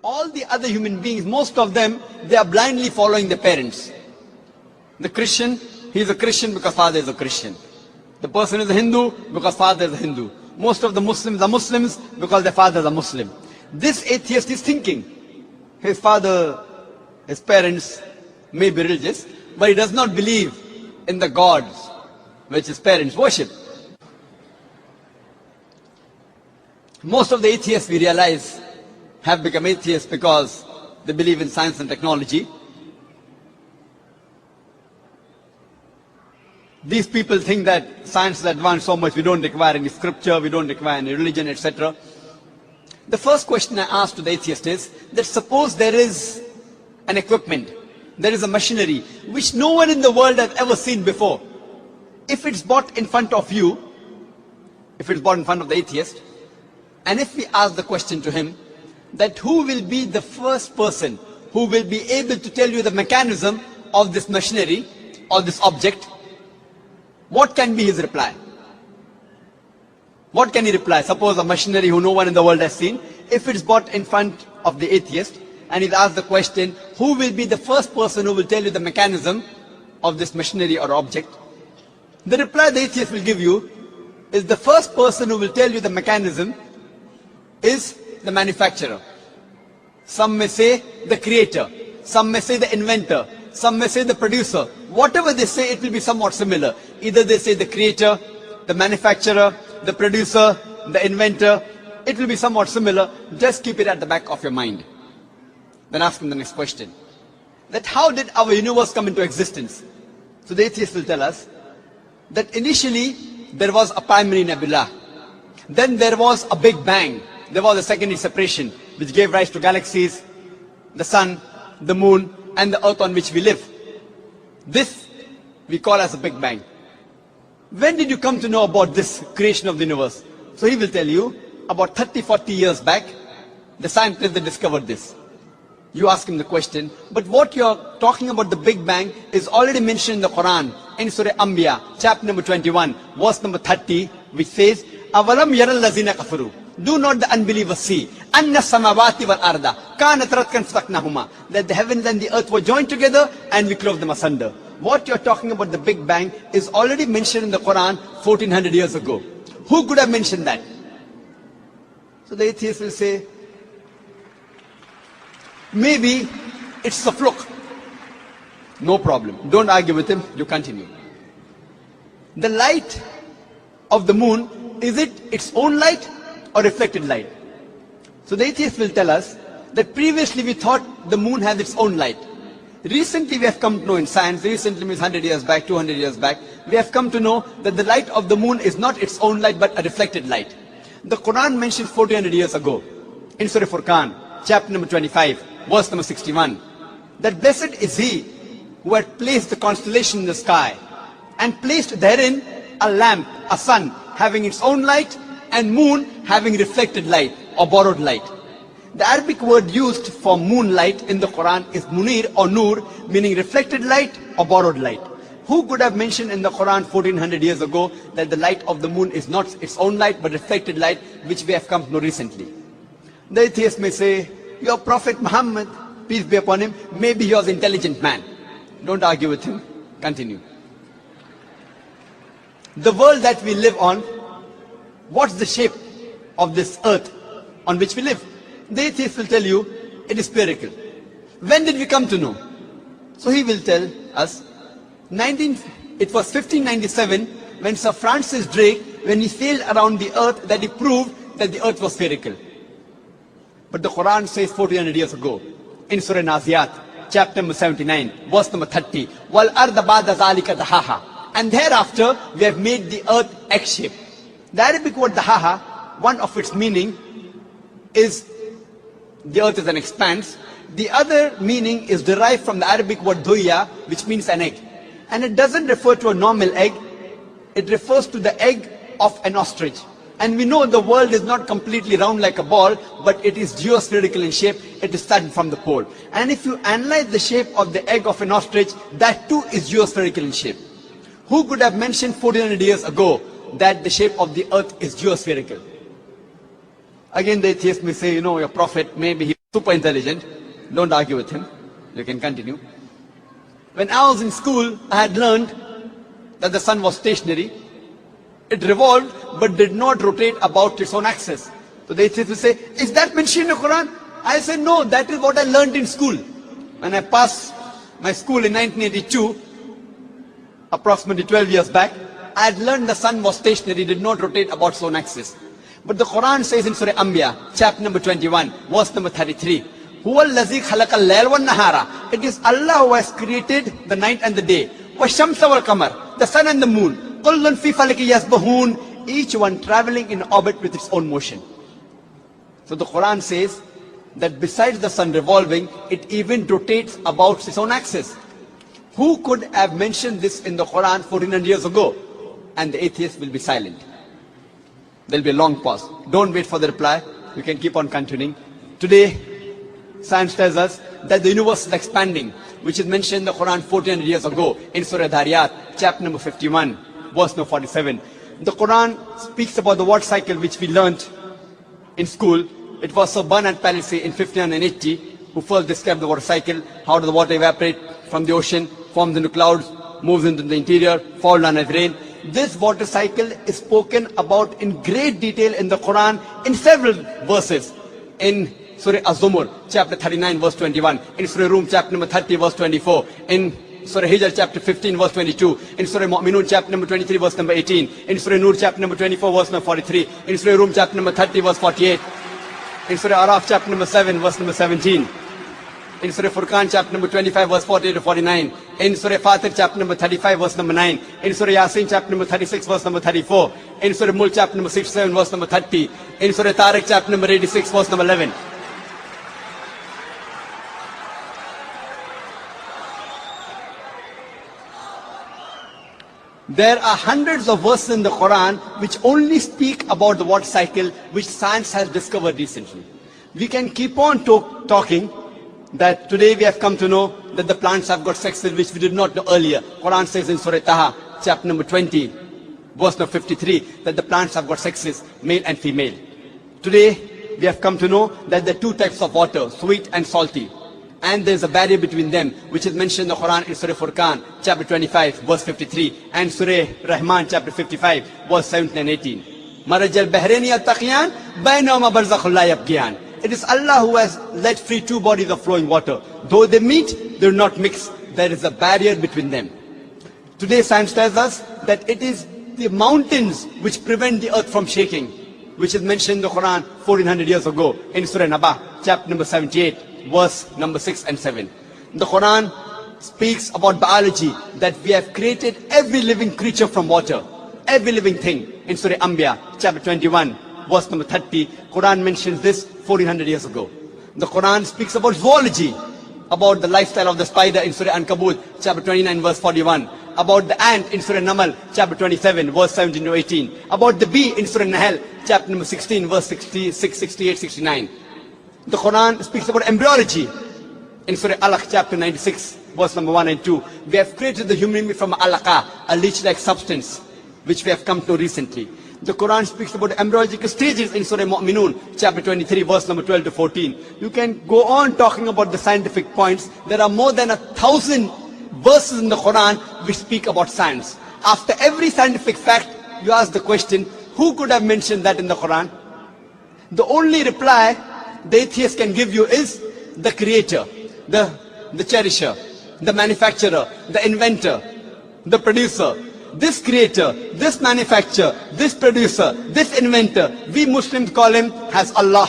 all the other human beings, most of them, they are blindly following their parents. The Christian, he is a Christian because father is a Christian. The person is a Hindu because father is a Hindu. Most of the Muslims are Muslims because their fathers are Muslim. This atheist is thinking, his father, his parents may be religious, but he does not believe in the gods which his parents worship. Most of the atheists, we realize, have become atheists because they believe in science and technology. These people think that science is advanced so much, we don't require any scripture, we don't require any religion, etc. The first question I ask to the atheist is that suppose there is an equipment, there is a machinery which no one in the world has ever seen before. If it's bought in front of you, if it's bought in front of the atheist, and if we ask the question to him, that who will be the first person who will be able to tell you the mechanism of this machinery or this object, what can be his reply? What can he reply? Suppose a machinery who no one in the world has seen, if it's brought in front of the atheist, and he's asked the question, who will be the first person who will tell you the mechanism of this machinery or object? The reply the atheist will give you is the first person who will tell you the mechanism is the manufacturer. Some may say the creator, some may say the inventor, some may say the producer. Whatever they say, it will be somewhat similar. Either they say the creator, the manufacturer, the producer, the inventor. It will be somewhat similar. Just keep it at the back of your mind. Then ask him the next question. That how did our universe come into existence? So the atheist will tell us that initially there was a primary nebula. Then there was a big bang. There was a secondary separation which gave rise to galaxies, the sun, the moon, and the earth on which we live. This we call as a big bang. When did you come to know about this creation of the universe? So he will tell you, about 30-40 years back, the scientists that discovered this. You ask him the question, but what you're talking about the Big Bang is already mentioned in the Quran, in Surah Anbiya, chapter number 21, verse number 30, which says, Avalam yaral lazina kafaru. Do not the unbelievers see, Anna samawati wal arda, kanat ratkan fastaknahuma, that the heavens and the earth were joined together and we clove them asunder. What you're talking about the Big Bang is already mentioned in the Quran 1400 years ago. Who could have mentioned that? So the atheist will say, maybe it's a fluke. No problem. Don't argue with him. You continue. The light of the moon, is it its own light or reflected light? So the atheist will tell us that previously we thought the moon has its own light. Recently we have come to know in science, recently means 100 years back, 200 years back, we have come to know that the light of the moon is not its own light but a reflected light. The Quran mentions 1400 years ago in Surah Furqan, chapter number 25, verse number 61, that blessed is he who had placed the constellation in the sky and placed therein a lamp, a sun having its own light and moon having reflected light or borrowed light. The Arabic word used for moonlight in the Quran is munir or nur, meaning reflected light or borrowed light. Who could have mentioned in the Quran 1400 years ago that the light of the moon is not its own light but reflected light, which we have come to know recently? The atheist may say, your Prophet Muhammad, peace be upon him, maybe he was an intelligent man. Don't argue with him. Continue. The world that we live on, what's the shape of this earth on which we live? The atheist will tell you, it is spherical. When did we come to know? So he will tell us, it was 1597 when Sir Francis Drake, when he sailed around the earth, that he proved that the earth was spherical. But the Quran says 1400 years ago, in Surah Naziyat, chapter number 79, verse number 30, Wal arda ba'da zalika dahaha. And thereafter, we have made the earth egg-shaped. The Arabic word dahaha, one of its meaning is the earth is an expanse. The other meaning is derived from the Arabic word duya, which means an egg. And it doesn't refer to a normal egg. It refers to the egg of an ostrich. And we know the world is not completely round like a ball, but it is geospherical in shape. It is starting from the pole. And if you analyze the shape of the egg of an ostrich, that too is geospherical in shape. Who could have mentioned 1400 years ago that the shape of the earth is geospherical? Again, the atheist may say, your Prophet, maybe he super intelligent. Don't argue with him. You can continue. When I was in school, I had learned that the sun was stationary. It revolved but did not rotate about its own axis. So the atheists will say, is that mentioned in the Quran? I say, no, that is what I learned in school. When I passed my school in 1982, approximately 12 years back, I had learned the sun was stationary, did not rotate about its own axis. But the Quran says in Surah Anbiya, chapter number 21, verse number 33, هُوَ الَّذِي خَلَقَ اللَّيْلَ وَالنَّهَارَ. It is Allah who has created the night and the day. وَالشَّمْسَ وَالْقَمَرَ. The sun and the moon. كُلٌّ فِي فَلَكٍ يَسْبَحُونَ. Each one traveling in orbit with its own motion. So the Quran says that besides the sun revolving, it even rotates about its own axis. Who could have mentioned this in the Quran 1400 years ago? And the atheist will be silent. There will be a long pause. Don't wait for the reply. You can keep on continuing. Today, science tells us that the universe is expanding, which is mentioned in the Quran 1400 years ago in Surah Dhariyat, chapter number 51, verse number 47. The Quran speaks about the water cycle which we learnt in school. It was Sir Bernard Palissy in 1580 who first described the water cycle. How does the water evaporate from the ocean, forms into clouds, moves into the interior, fall down as rain. This water cycle is spoken about in great detail in the Quran in several verses. In Surah Az-Zumur, chapter 39, verse 21. In Surah Rum, chapter number 30, verse 24. In Surah Hijr, chapter 15, verse 22. In Surah Mu'minun, chapter number 23, verse number 18. In Surah Nur, chapter number 24, verse number 43. In Surah Rum, chapter number 30, verse 48. In Surah Araf, chapter number 7, verse number 17. In Surah Furqan, chapter number 25, verse 48 to 49. In Surah Fatir, chapter number 35, verse number 9. In Surah Yasin, chapter number 36, verse number 34. In Surah Mulk, chapter number 67, verse number 30. In Surah Tariq, chapter number 86, verse number 11. There are hundreds of verses in the Quran which only speak about the water cycle which science has discovered recently. We can keep on talking that today we have come to know that the plants have got sexes which we did not know earlier. Quran says in Surah Taha, chapter number 20, verse number 53, that the plants have got sexes, male and female. Today we have come to know that there are two types of water, sweet and salty. And there is a barrier between them, which is mentioned in the Quran in Surah Furqan, chapter 25, verse 53, and Surah Rahman, chapter 55, verse 17 and 18. Marajal Bahraini al-Taqiyan, Bainahuma barzakhun la yabghiyan. It is Allah who has let free two bodies of flowing water. Though they meet, they will not mix. There is a barrier between them. Today science tells us that it is the mountains which prevent the earth from shaking, which is mentioned in the Quran 1400 years ago in Surah Naba, chapter number 78, verse number 6 and 7. The Quran speaks about biology, that we have created every living creature from water, every living thing. In Surah Anbiya, chapter 21, verse number 30, Quran mentions this 1400 years ago. The Quran speaks about zoology, about the lifestyle of the spider in Surah Ankabut, chapter 29, verse 41. About the ant in Surah Namal, chapter 27, verse 17 to 18. About the bee in Surah Nahl, chapter number 16, verse 66, 68, 69. The Quran speaks about embryology in Surah Alaq, chapter 96, verse number 1 and 2. We have created the human being from alaqa, a leech-like substance, which we have come to recently. The Quran speaks about embryological stages in Surah Mu'minun, chapter 23, verse number 12 to 14. You can go on talking about the scientific points. There are more than 1,000 verses in the Quran which speak about science. After every scientific fact, you ask the question, who could have mentioned that in the Quran? The only reply the atheist can give you is the creator, the cherisher, the manufacturer, the inventor, the producer. This creator, this manufacturer, this producer, this inventor, we Muslims call him as Allah.